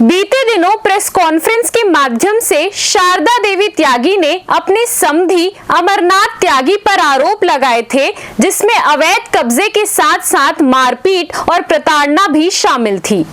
बीते दिनों press conference के माध्यम से शारदा देवी त्यागी ने अपने समधी अमरनाथ त्यागी पर आरोप लगाए थे, जिसमें अवैध कब्जे के साथ साथ मारपीट और प्रताड़ना भी शामिल थी।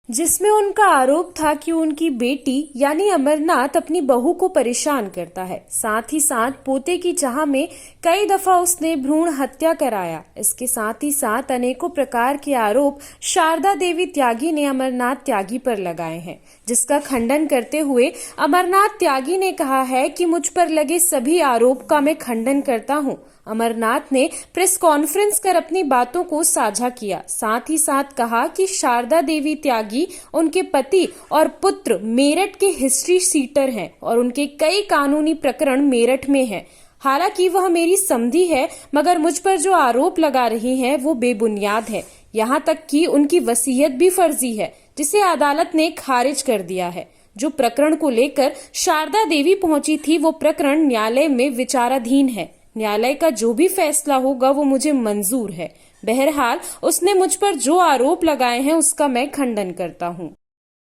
जिसमें उनका आरोप था कि उनकी बेटी यानी अमरनाथ अपनी बहू को परेशान करता है, साथ ही साथ पोते की चाह में कई दफा उसने भ्रूण हत्या कराया। इसके साथ ही साथ अनेकों प्रकार के आरोप शारदा देवी त्यागी ने अमरनाथ त्यागी पर लगाए हैं, जिसका खंडन करते हुए अमरनाथ त्यागी ने कहा है कि मुझ पर लगे सभी आरोप का मैं खंडन करता हूं। अमरनाथ ने प्रेस कॉन्फ्रेंस कर अपनी बातों को साझा किया, साथ ही साथ कहा कि शारदा देवी त्यागी उनके पति और पुत्र मेरठ के हिस्ट्री सीटर हैं और उनके कई कानूनी प्रकरण मेरठ में हैं। हालांकि वह मेरी समधी है, मगर मुझ पर जो आरोप लगा रही हैं वो बेबुनियाद है। यहां तक कि उनकी वसीयत भी फर्जी है, जिसे अदालत ने खारिज कर दिया है। जो प्रकरण को लेकर शारदा देवी पहुंची थी वो प्रकरण न्यायालय में विचाराधीन है। न्यायालय का जो भी फैसला होगा वो मुझे मंजूर है। बहरहाल उसने मुझ पर जो आरोप लगाए हैं उसका मैं खंडन करता हूँ।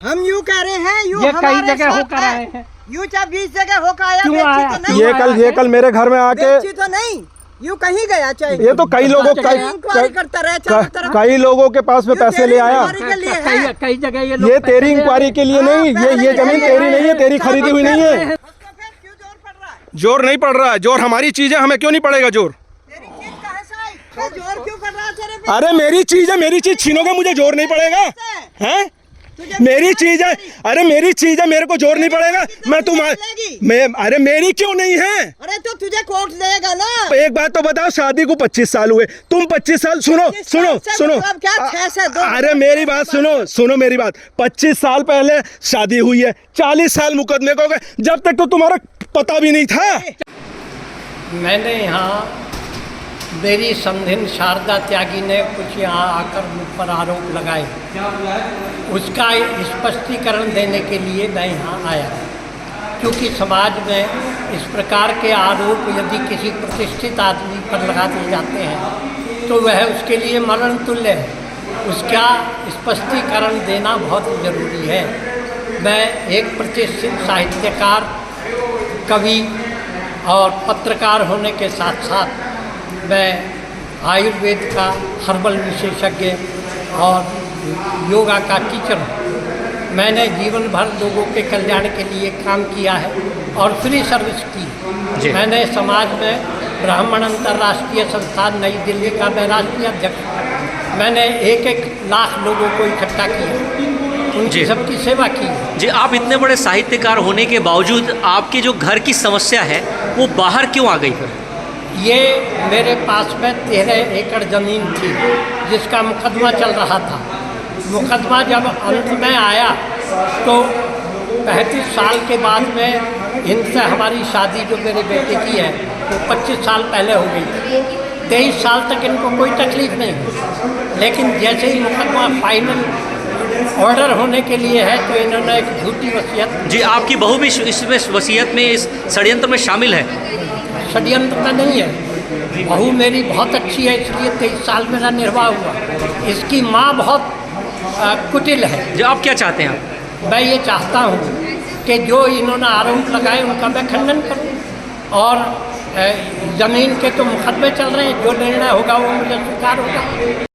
हम यूँ कह रहे हैं, ये कई जगह होकर आए हैं, यूँ चाहे 20 जगह होकर आया, क्यों आया? तो नहीं ये कल मेरे घर में आके तो नहीं, यूँ कहीं गया चाहे ये तो कई लोगों कई लोगों के पास में पैसे ले आया। कई जगह ये तेरी इंक्वायरी के लिए नहीं, ये जमीन तेरी नहीं है, तेरी खरीदी हुई नहीं है। जोर नहीं पड़ रहा है, जोर हमारी चीज है, हमें क्यों नहीं पड़ेगा जोर? जोर क्यों पड़ रहा है? अरे मेरी चीज है, मेरी चीज छीनोगे मुझे जोर नहीं पड़ेगा? हैं? मेरी चीज है, अरे मेरी चीज है, मेरे को जोर नहीं पड़ेगा। अरे मेरी क्यों नहीं है? अरे तो तुझे कोर्ट लेगा ना। एक बात तो बताओ, शादी को 25 साल हुए, तुम 25 साल सुनो अरे मेरी बात सुनो मेरी बात। 25 साल पहले शादी हुई है, 40 साल मुकदमे को गए, जब तक तो तुम्हारा पता भी नहीं था। मैंने यहाँ मेरी समधिन शारदा त्यागी ने कुछ यहाँ आकर मुझ पर आरोप लगाए, उसका स्पष्टीकरण देने के लिए मैं यहाँ आया। क्योंकि समाज में इस प्रकार के आरोप यदि किसी प्रतिष्ठित आदमी पर लगा दिए जाते हैं तो वह उसके लिए मरण तुल्य है। उसका स्पष्टीकरण देना बहुत ज़रूरी है। मैं एक प्रतिष्ठित साहित्यकार, कवि और पत्रकार होने के साथ साथ मैं आयुर्वेद का हर्बल विशेषज्ञ और योगा का टीचर हूँ। मैंने जीवन भर लोगों के कल्याण के लिए काम किया है और फ्री सर्विस की। मैंने समाज में ब्राह्मण अंतर्राष्ट्रीय संस्थान नई दिल्ली का मैं राष्ट्रीय अध्यक्ष। मैंने 1-1 लाख लोगों को इकट्ठा किया, उनकी सबकी सेवा की। जी, आप इतने बड़े साहित्यकार होने के बावजूद आपकी जो घर की समस्या है वो बाहर क्यों आ गई फिर? ये मेरे पास में 13 एकड़ ज़मीन थी जिसका मुकदमा चल रहा था। मुकदमा जब अंत में आया तो 35 साल के बाद में इनसे हमारी शादी जो मेरे बेटे की है वो 25 साल पहले हो गई थी। 23 साल तक इनको कोई तकलीफ नहीं हुई, लेकिन जैसे ही मुकदमा फाइनल ऑर्डर होने के लिए है तो इन्होंने एक झूठी वसीयत। जी, आपकी बहू भी इसमें वसीयत में, इस षड्यंत्र में शामिल है? षड्यंत्र का नहीं है, बहू मेरी बहुत अच्छी है, इसलिए 23 साल मेरा निर्वाह हुआ। इसकी माँ बहुत कुटिल है। जो आप क्या चाहते हैं? मैं ये चाहता हूँ कि जो इन्होंने आरोप लगाए उनका मैं खंडन करूँ, और ज़मीन के तो मुकदमे चल रहे हैं, जो निर्णय होगा वो मुझे स्वीकार होगा।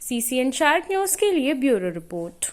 CCN शार्क न्यूज़ के लिए ब्यूरो रिपोर्ट।